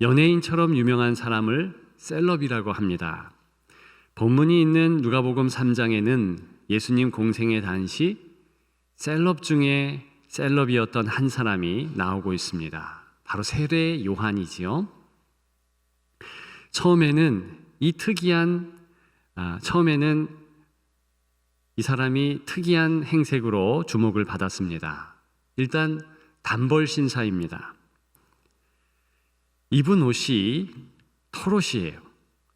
연예인처럼 유명한 사람을 셀럽이라고 합니다. 본문이 있는 누가복음 3장에는 예수님 공생의 당시 셀럽 중에 셀럽이었던 한 사람이 나오고 있습니다. 바로 세례 요한이지요. 처음에는 이 사람이 특이한 행색으로 주목을 받았습니다. 일단 단벌 신사입니다. 입은 옷이 털옷이에요.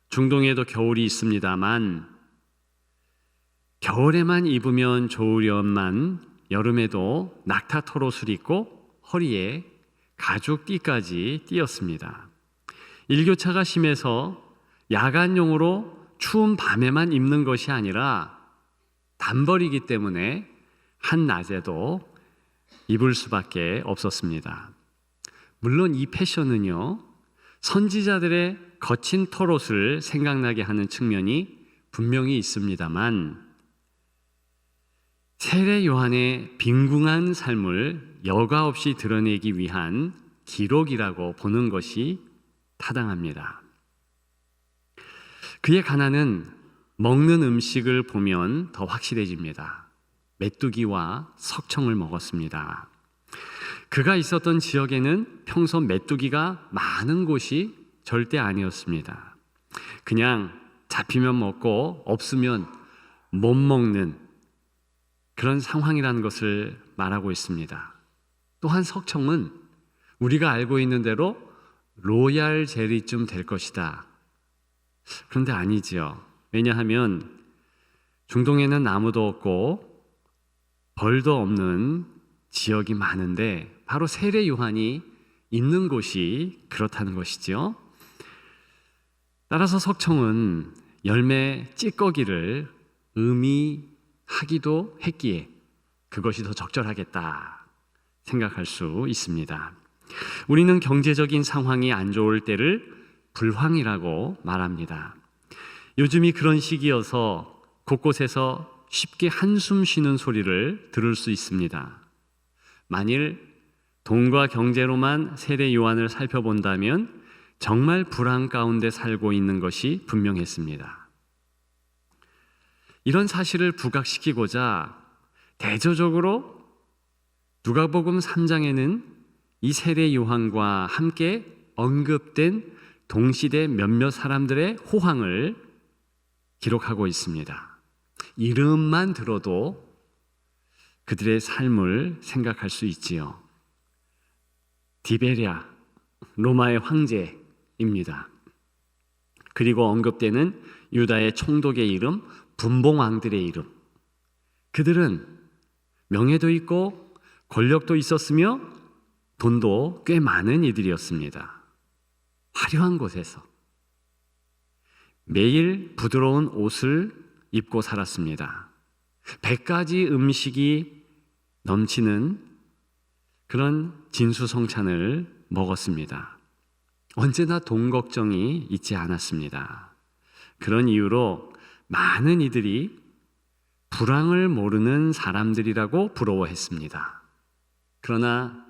중동에도 겨울이 있습니다만 겨울에만 입으면 좋으련만 여름에도 낙타 털옷을 입고 허리에 가죽띠까지 띄었습니다. 일교차가 심해서 야간용으로 추운 밤에만 입는 것이 아니라 단벌이기 때문에 한낮에도 입을 수밖에 없었습니다. 물론 이 패션은요, 선지자들의 거친 털옷을 생각나게 하는 측면이 분명히 있습니다만 세례 요한의 빈궁한 삶을 여과 없이 드러내기 위한 기록이라고 보는 것이 타당합니다. 그의 가난은 먹는 음식을 보면 더 확실해집니다. 메뚜기와 석청을 먹었습니다. 그가 있었던 지역에는 평소 메뚜기가 많은 곳이 절대 아니었습니다. 그냥 잡히면 먹고 없으면 못 먹는 그런 상황이라는 것을 말하고 있습니다. 또한 석청은 우리가 알고 있는 대로 로얄 젤리쯤 될 것이다. 그런데 아니지요. 왜냐하면 중동에는 나무도 없고 벌도 없는 지역이 많은데 바로 세례 요한이 있는 곳이 그렇다는 것이지요. 따라서 석청은 열매 찌꺼기를 의미하기도 했기에 그것이 더 적절하겠다 생각할 수 있습니다. 우리는 경제적인 상황이 안 좋을 때를 불황이라고 말합니다. 요즘이 그런 시기여서 곳곳에서 쉽게 한숨 쉬는 소리를 들을 수 있습니다. 만일 돈과 경제로만 세례 요한을 살펴본다면 정말 불황 가운데 살고 있는 것이 분명했습니다. 이런 사실을 부각시키고자 대조적으로 누가복음 3장에는 이 세례 요한과 함께 언급된 동시대 몇몇 사람들의 호황을 기록하고 있습니다. 이름만 들어도 그들의 삶을 생각할 수 있지요. 디베랴, 로마의 황제입니다. 그리고 언급되는 유다의 총독의 이름, 분봉왕들의 이름. 그들은 명예도 있고 권력도 있었으며 돈도 꽤 많은 이들이었습니다. 화려한 곳에서 매일 부드러운 옷을 입고 살았습니다. 100가지 음식이 넘치는 그런 진수성찬을 먹었습니다. 언제나 돈 걱정이 있지 않았습니다. 그런 이유로 많은 이들이 불황을 모르는 사람들이라고 부러워했습니다. 그러나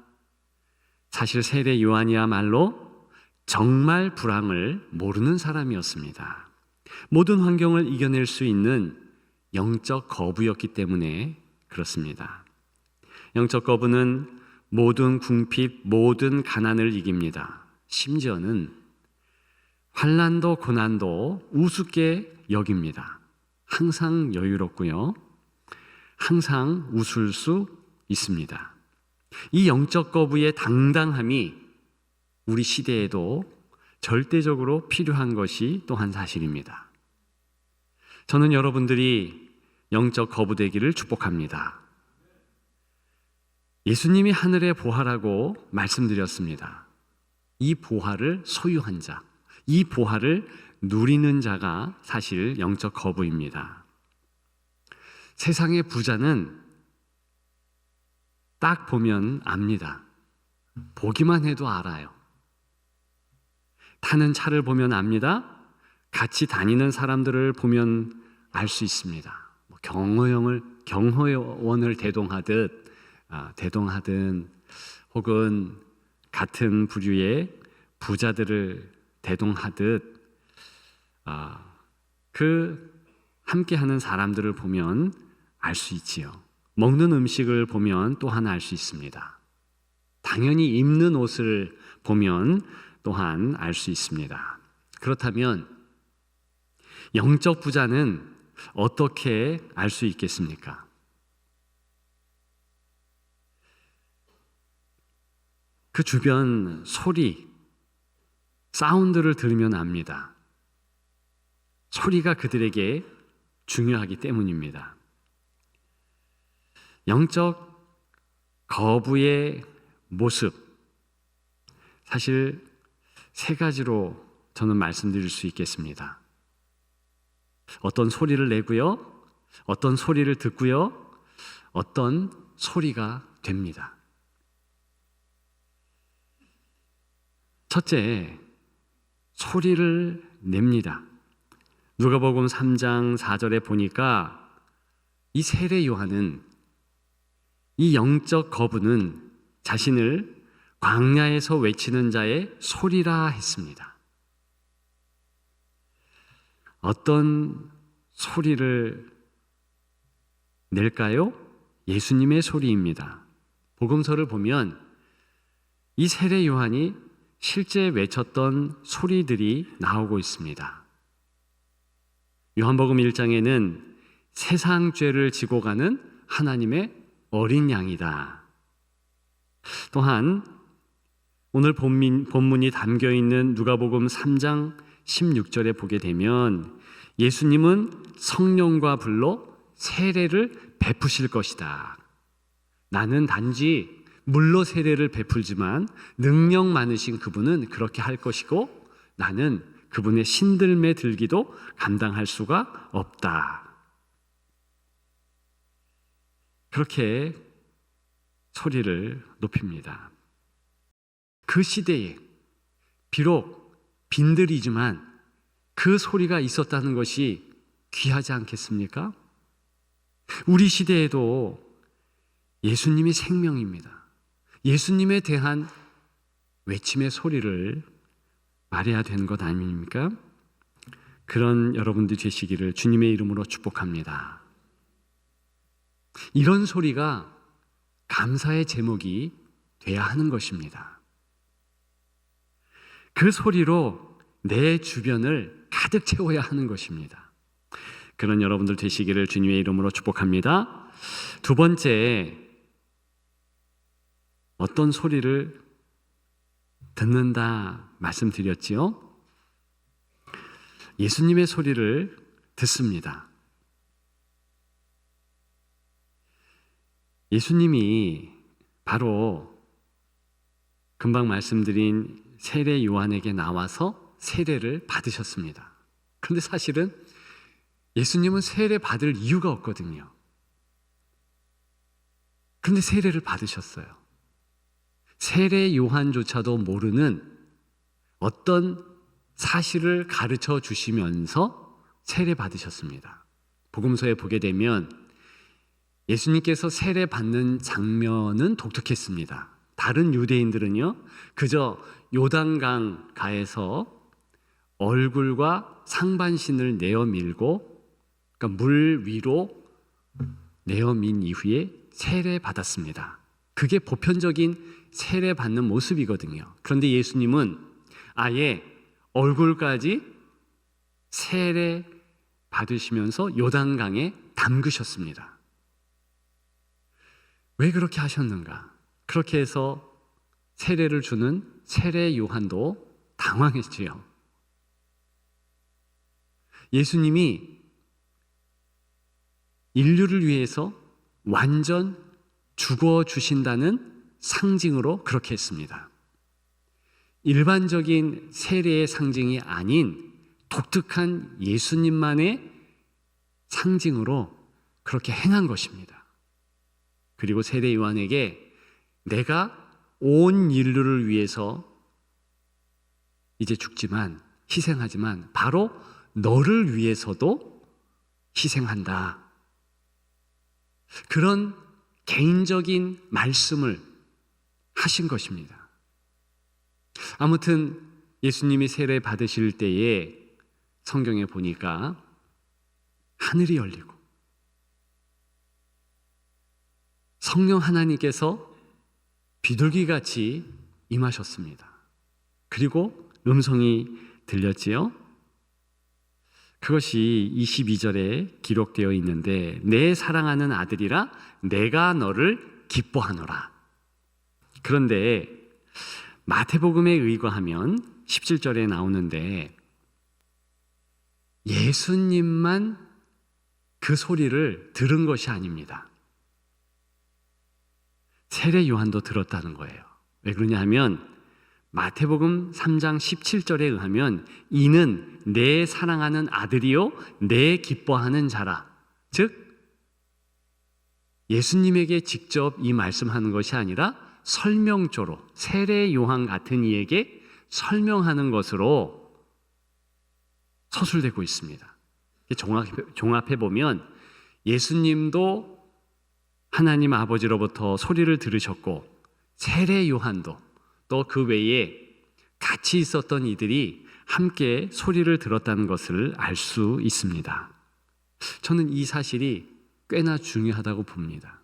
사실 세례 요한이야말로 정말 불황을 모르는 사람이었습니다. 모든 환경을 이겨낼 수 있는 영적 거부였기 때문에 그렇습니다. 영적 거부는 모든 궁핍, 모든 가난을 이깁니다. 심지어는 환난도 고난도 우습게 여깁니다. 항상 여유롭고요. 항상 웃을 수 있습니다. 이 영적 거부의 당당함이 우리 시대에도 절대적으로 필요한 것이 또한 사실입니다. 저는 여러분들이 영적 거부되기를 축복합니다. 예수님이 하늘의 보화라고 말씀드렸습니다. 이 보화를 소유한 자, 이 보화를 누리는 자가 사실 영적 거부입니다. 세상의 부자는 딱 보면 압니다. 보기만 해도 알아요. 타는 차를 보면 압니다. 같이 다니는 사람들을 보면 알 수 있습니다. 경호원을 대동하든 혹은 같은 부류의 부자들을 대동하듯 그 함께하는 사람들을 보면 알 수 있지요. 먹는 음식을 보면 또 하나 알 수 있습니다. 당연히 입는 옷을 보면 또한 알 수 있습니다. 그렇다면 영적 부자는 어떻게 알 수 있겠습니까? 그 주변 소리, 사운드를 들으면 압니다. 소리가 그들에게 중요하기 때문입니다. 영적 거부의 모습, 사실 세 가지로 저는 말씀드릴 수 있겠습니다. 어떤 소리를 내고요, 어떤 소리를 듣고요, 어떤 소리가 됩니다. 첫째, 소리를 냅니다. 누가복음 3장 4절에 보니까 이 세례 요한은, 이 영적 거부는 자신을 광야에서 외치는 자의 소리라 했습니다. 어떤 소리를 낼까요? 예수님의 소리입니다. 복음서를 보면 이 세례 요한이 실제 외쳤던 소리들이 나오고 있습니다. 요한복음 1장에는 세상 죄를 지고 가는 하나님의 어린 양이다. 또한 오늘 본문이 담겨 있는 누가복음 3장 16절에 보게 되면 예수님은 성령과 불로 세례를 베푸실 것이다. 나는 단지 물로 세례를 베풀지만 능력 많으신 그분은 그렇게 할 것이고 나는 그분의 신들매 들기도 감당할 수가 없다. 그렇게 소리를 높입니다. 그 시대에 비록 빈들이지만 그 소리가 있었다는 것이 귀하지 않겠습니까? 우리 시대에도 예수님이 생명입니다. 예수님에 대한 외침의 소리를 말해야 되는 것 아닙니까? 그런 여러분들이 되시기를 주님의 이름으로 축복합니다. 이런 소리가 감사의 제목이 돼야 하는 것입니다. 그 소리로 내 주변을 가득 채워야 하는 것입니다. 그런 여러분들 되시기를 주님의 이름으로 축복합니다. 두 번째, 어떤 소리를 듣는다 말씀드렸지요? 예수님의 소리를 듣습니다. 예수님이 바로 금방 말씀드린 세례 요한에게 나와서 세례를 받으셨습니다. 그런데 사실은 예수님은 세례 받을 이유가 없거든요. 그런데 세례를 받으셨어요. 세례 요한조차도 모르는 어떤 사실을 가르쳐 주시면서 세례 받으셨습니다. 복음서에 보게 되면 예수님께서 세례 받는 장면은 독특했습니다. 다른 유대인들은요, 그저 요단강 가에서 얼굴과 상반신을 내어 밀고, 그러니까 물 위로 내어 민 이후에 세례 받았습니다. 그게 보편적인 세례 받는 모습이거든요. 그런데 예수님은 아예 얼굴까지 세례 받으시면서 요단강에 담그셨습니다. 왜 그렇게 하셨는가? 그렇게 해서 세례를 주는 세례 요한도 당황했지요. 예수님이 인류를 위해서 완전 죽어 주신다는 상징으로 그렇게 했습니다. 일반적인 세례의 상징이 아닌 독특한 예수님만의 상징으로 그렇게 행한 것입니다. 그리고 세례 요한에게 내가 온 인류를 위해서 이제 죽지만, 희생하지만 바로 너를 위해서도 희생한다. 그런 개인적인 말씀을 하신 것입니다. 아무튼 예수님이 세례 받으실 때에 성경에 보니까 하늘이 열리고 성령 하나님께서 비둘기같이 임하셨습니다. 그리고 음성이 들렸지요. 그것이 22절에 기록되어 있는데 내 사랑하는 아들이라 내가 너를 기뻐하노라. 그런데 마태복음에 의거하면 17절에 나오는데 예수님만 그 소리를 들은 것이 아닙니다. 세례 요한도 들었다는 거예요. 왜 그러냐 하면 마태복음 3장 17절에 의하면 이는 내 사랑하는 아들이요 내 기뻐하는 자라. 즉 예수님에게 직접 이 말씀하는 것이 아니라 설명조로 세례 요한 같은 이에게 설명하는 것으로 서술되고 있습니다. 종합해 보면 예수님도 하나님 아버지로부터 소리를 들으셨고 세례 요한도 또 그 외에 같이 있었던 이들이 함께 소리를 들었다는 것을 알 수 있습니다. 저는 이 사실이 꽤나 중요하다고 봅니다.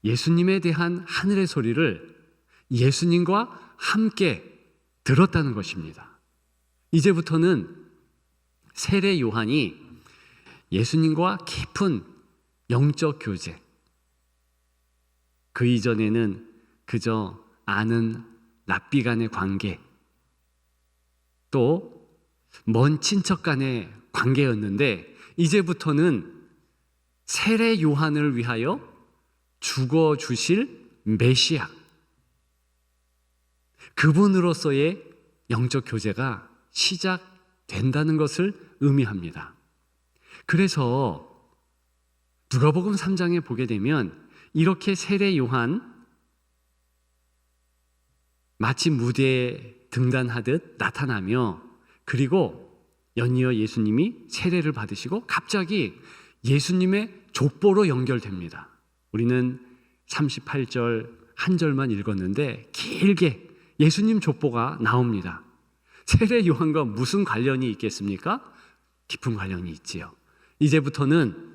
예수님에 대한 하늘의 소리를 예수님과 함께 들었다는 것입니다. 이제부터는 세례 요한이 예수님과 깊은 영적 교제, 그 이전에는 그저 아는 랍비 간의 관계, 또 먼 친척 간의 관계였는데 이제부터는 세례 요한을 위하여 죽어 주실 메시아, 그분으로서의 영적 교제가 시작된다는 것을 의미합니다. 그래서 누가복음 3장에 보게 되면 이렇게 세례 요한 마치 무대에 등단하듯 나타나며 그리고 연이어 예수님이 세례를 받으시고 갑자기 예수님의 족보로 연결됩니다. 우리는 38절 한 절만 읽었는데 길게 예수님 족보가 나옵니다. 세례 요한과 무슨 관련이 있겠습니까? 깊은 관련이 있지요. 이제부터는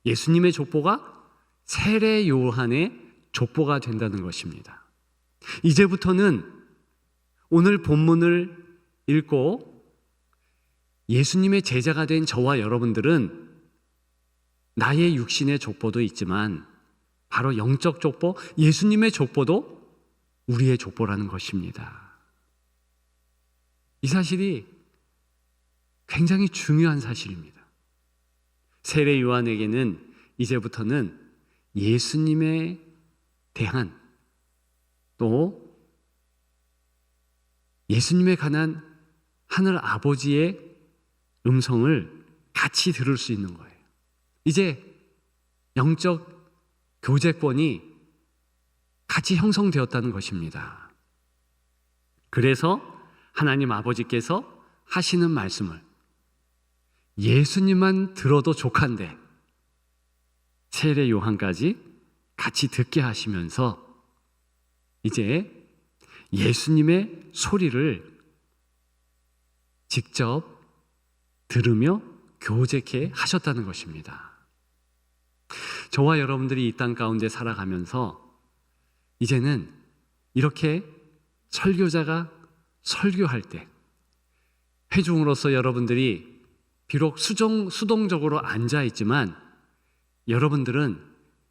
예수님의 족보가 세례 요한의 족보가 된다는 것입니다. 이제부터는 오늘 본문을 읽고 예수님의 제자가 된 저와 여러분들은 나의 육신의 족보도 있지만 바로 영적 족보, 예수님의 족보도 우리의 족보라는 것입니다. 이 사실이 굉장히 중요한 사실입니다. 세례 요한에게는 이제부터는 예수님에 대한 또 예수님에 관한 하늘 아버지의 음성을 같이 들을 수 있는 거예요. 이제 영적 교제권이 같이 형성되었다는 것입니다. 그래서 하나님 아버지께서 하시는 말씀을 예수님만 들어도 족한데 세례 요한까지 같이 듣게 하시면서 이제 예수님의 소리를 직접 들으며 교제케 하셨다는 것입니다. 저와 여러분들이 이 땅 가운데 살아가면서 이제는 이렇게 설교자가 설교할 때 회중으로서 여러분들이 비록 수동적으로 앉아 있지만 여러분들은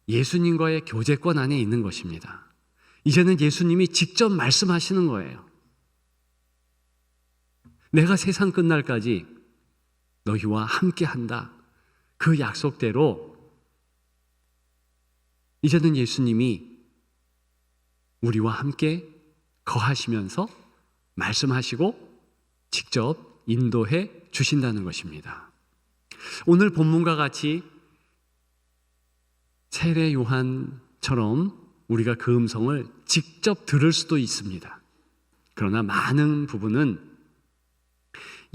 예수님과의 교제권 안에 있는 것입니다. 이제는 예수님이 직접 말씀하시는 거예요. 내가 세상 끝날까지 너희와 함께한다. 그 약속대로 이제는 예수님이 우리와 함께 거하시면서 말씀하시고 직접 인도해 주신다는 것입니다. 오늘 본문과 같이 세례 요한처럼 우리가 그 음성을 직접 들을 수도 있습니다. 그러나 많은 부분은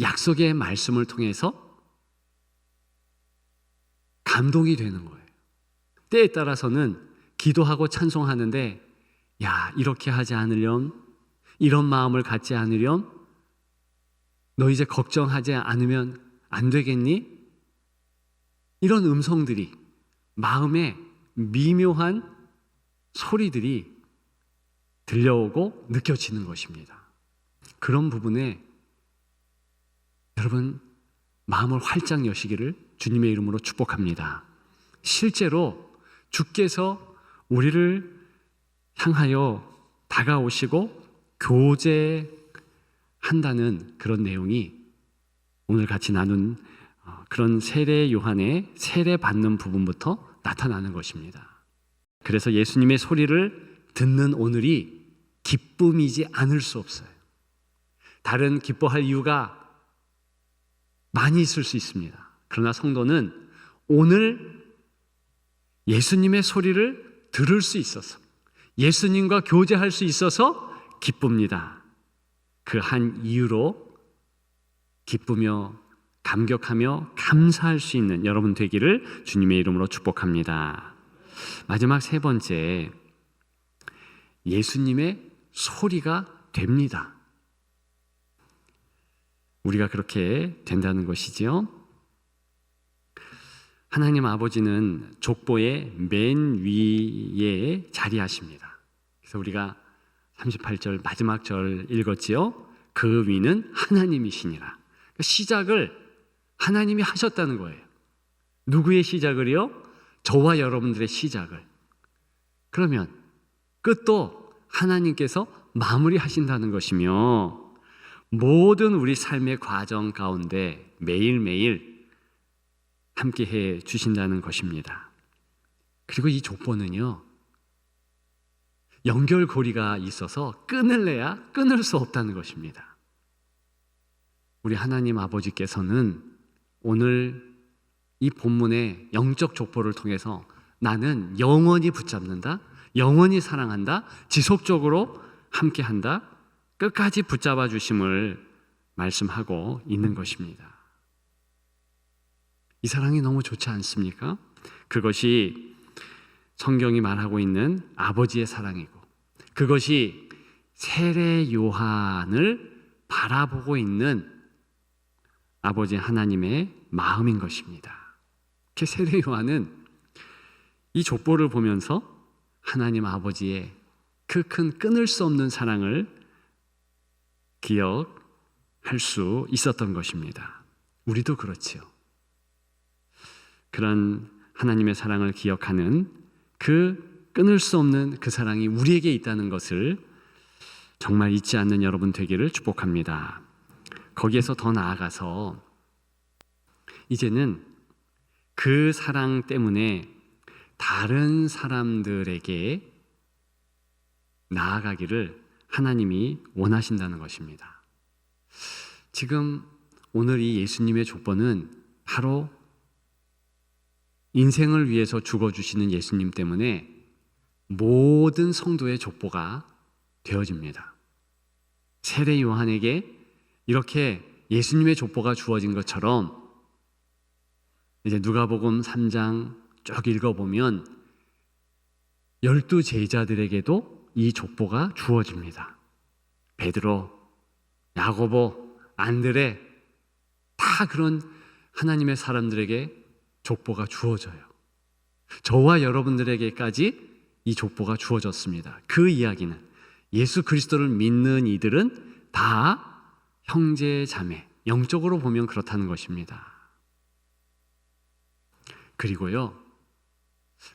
약속의 말씀을 통해서 감동이 되는 거예요. 때에 따라서는 기도하고 찬송하는데 야, 이렇게 하지 않으렴, 이런 마음을 갖지 않으렴? 너 이제 걱정하지 않으면 안 되겠니? 이런 음성들이, 마음에 미묘한 소리들이 들려오고 느껴지는 것입니다. 그런 부분에 여러분 마음을 활짝 여시기를 주님의 이름으로 축복합니다. 실제로 주께서 우리를 향하여 다가오시고 교제한다는 그런 내용이 오늘 같이 나눈 그런 세례 요한의 세례 받는 부분부터 나타나는 것입니다. 그래서 예수님의 소리를 듣는 오늘이 기쁨이지 않을 수 없어요. 다른 기뻐할 이유가 많이 있을 수 있습니다. 그러나 성도는 오늘 예수님의 소리를 들을 수 있어서, 예수님과 교제할 수 있어서 기쁩니다. 그 한 이유로 기쁘며 감격하며 감사할 수 있는 여러분 되기를 주님의 이름으로 축복합니다. 마지막 세 번째, 예수님의 소리가 됩니다. 우리가 그렇게 된다는 것이지요. 하나님 아버지는 족보의 맨 위에 자리하십니다. 그래서 우리가 38절 마지막 절 읽었지요. 그 위는 하나님이시니라. 시작을 하나님이 하셨다는 거예요. 누구의 시작을요? 저와 여러분들의 시작을. 그러면 끝도 하나님께서 마무리하신다는 것이며, 모든 우리 삶의 과정 가운데 매일매일 함께해 주신다는 것입니다. 그리고 이 족보는요, 연결고리가 있어서 끊을래야 끊을 수 없다는 것입니다. 우리 하나님 아버지께서는 오늘 이 본문의 영적 족보를 통해서 나는 영원히 붙잡는다, 영원히 사랑한다, 지속적으로 함께한다, 끝까지 붙잡아 주심을 말씀하고 있는 것입니다. 이 사랑이 너무 좋지 않습니까? 그것이 성경이 말하고 있는 아버지의 사랑이고, 그것이 세례 요한을 바라보고 있는 아버지 하나님의 마음인 것입니다. 세례 요한은 이 족보를 보면서 하나님 아버지의 그 큰 끊을 수 없는 사랑을 기억할 수 있었던 것입니다. 우리도 그렇지요. 그런 하나님의 사랑을 기억하는 그 끊을 수 없는 그 사랑이 우리에게 있다는 것을 정말 잊지 않는 여러분 되기를 축복합니다. 거기에서 더 나아가서 이제는 그 사랑 때문에 다른 사람들에게 나아가기를 하나님이 원하신다는 것입니다. 지금 오늘 이 예수님의 족보는 바로 인생을 위해서 죽어주시는 예수님 때문에 모든 성도의 족보가 되어집니다. 세례 요한에게 이렇게 예수님의 족보가 주어진 것처럼 이제 누가복음 3장 쭉 읽어보면 12 제자들에게도 이 족보가 주어집니다. 베드로, 야고보, 안드레, 다 그런 하나님의 사람들에게 족보가 주어져요. 저와 여러분들에게까지 이 족보가 주어졌습니다. 그 이야기는 예수 그리스도를 믿는 이들은 다 형제 자매, 영적으로 보면 그렇다는 것입니다. 그리고요,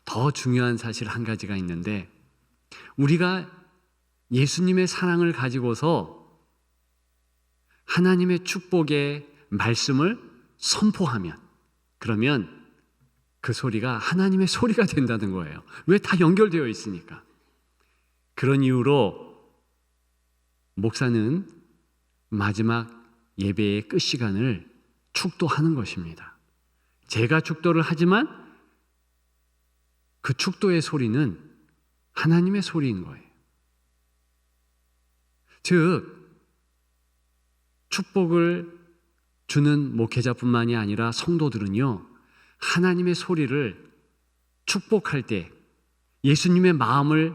더 중요한 사실 한 가지가 있는데, 우리가 예수님의 사랑을 가지고서 하나님의 축복의 말씀을 선포하면, 그러면 그 소리가 하나님의 소리가 된다는 거예요. 왜? 다 연결되어 있으니까. 그런 이유로 목사는 마지막 예배의 끝 시간을 축도하는 것입니다. 제가 축도를 하지만 그 축도의 소리는 하나님의 소리인 거예요. 즉, 축복을 주는 목회자뿐만이 아니라 성도들은요, 하나님의 소리를 축복할 때 예수님의 마음을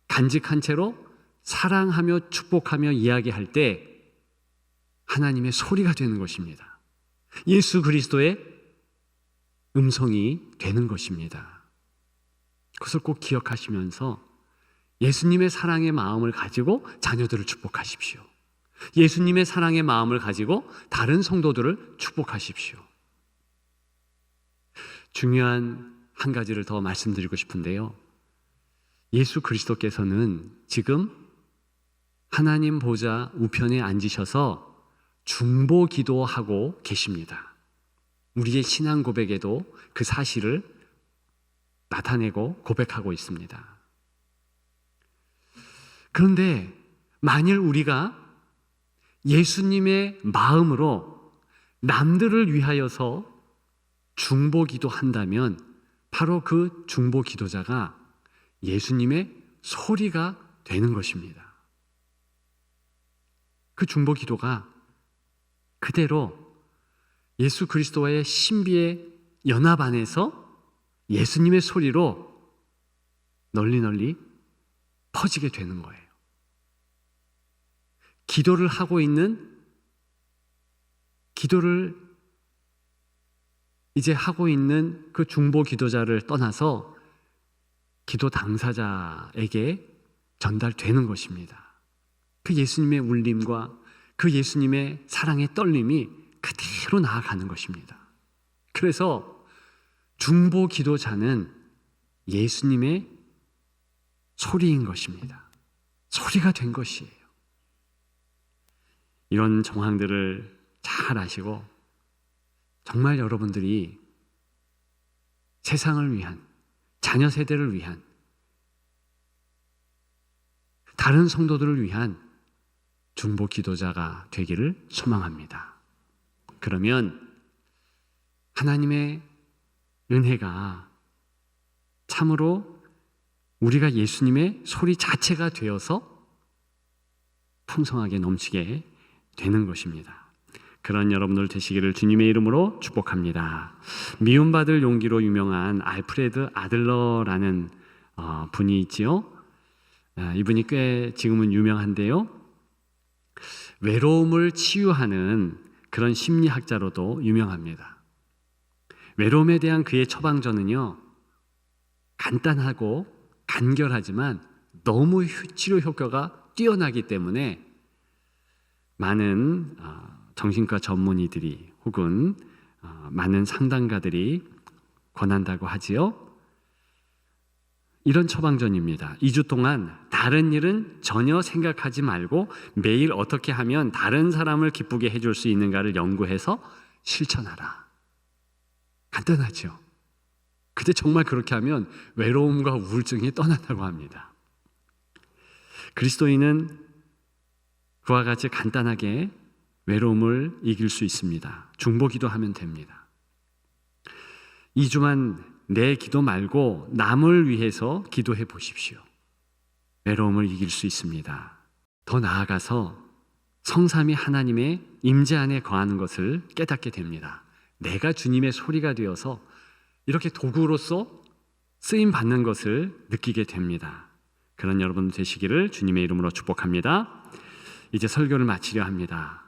간직한 채로 사랑하며 축복하며 이야기할 때 하나님의 소리가 되는 것입니다. 예수 그리스도의 음성이 되는 것입니다. 그것을 꼭 기억하시면서 예수님의 사랑의 마음을 가지고 자녀들을 축복하십시오. 예수님의 사랑의 마음을 가지고 다른 성도들을 축복하십시오. 중요한 한 가지를 더 말씀드리고 싶은데요. 예수 그리스도께서는 지금 하나님 보좌 우편에 앉으셔서 중보 기도하고 계십니다. 우리의 신앙 고백에도 그 사실을 나타내고 고백하고 있습니다. 그런데 만일 우리가 예수님의 마음으로 남들을 위하여서 중보 기도한다면 바로 그 중보 기도자가 예수님의 소리가 되는 것입니다. 그 중보 기도가 그대로 예수 그리스도와의 신비의 연합 안에서 예수님의 소리로 널리 퍼지게 되는 거예요. 기도를 이제 하고 있는 그 중보 기도자를 떠나서 기도 당사자에게 전달되는 것입니다. 그 예수님의 울림과 그 예수님의 사랑의 떨림이 그대로 나아가는 것입니다. 그래서 중보 기도자는 예수님의 소리인 것입니다. 소리가 된 것이에요. 이런 정황들을 잘 아시고 정말 여러분들이 세상을 위한, 자녀 세대를 위한, 다른 성도들을 위한 중보 기도자가 되기를 소망합니다. 그러면 하나님의 은혜가 참으로 우리가 예수님의 소리 자체가 되어서 풍성하게 넘치게 되는 것입니다. 그런 여러분들 되시기를 주님의 이름으로 축복합니다. 미움받을 용기로 유명한 알프레드 아들러라는 분이 있지요. 이분이 꽤 지금은 유명한데요. 외로움을 치유하는 그런 심리학자로도 유명합니다. 외로움에 대한 그의 처방전은요, 간단하고 간결하지만 너무 치료 효과가 뛰어나기 때문에 많은 정신과 전문의들이 혹은 많은 상담가들이 권한다고 하지요. 이런 처방전입니다. 2주 동안 다른 일은 전혀 생각하지 말고 매일 어떻게 하면 다른 사람을 기쁘게 해줄 수 있는가를 연구해서 실천하라. 간단하죠. 근데 정말 그렇게 하면 외로움과 우울증이 떠난다고 합니다. 그리스도인은 그와 같이 간단하게 외로움을 이길 수 있습니다. 중보 기도하면 됩니다. 2주만 내 기도 말고 남을 위해서 기도해 보십시오. 외로움을 이길 수 있습니다. 더 나아가서 성삼위 하나님의 임재 안에 거하는 것을 깨닫게 됩니다. 내가 주님의 소리가 되어서 이렇게 도구로서 쓰임 받는 것을 느끼게 됩니다. 그런 여러분 되시기를 주님의 이름으로 축복합니다. 이제 설교를 마치려 합니다.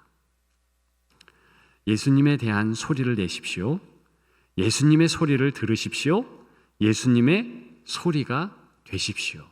예수님에 대한 소리를 내십시오. 예수님의 소리를 들으십시오. 예수님의 소리가 되십시오.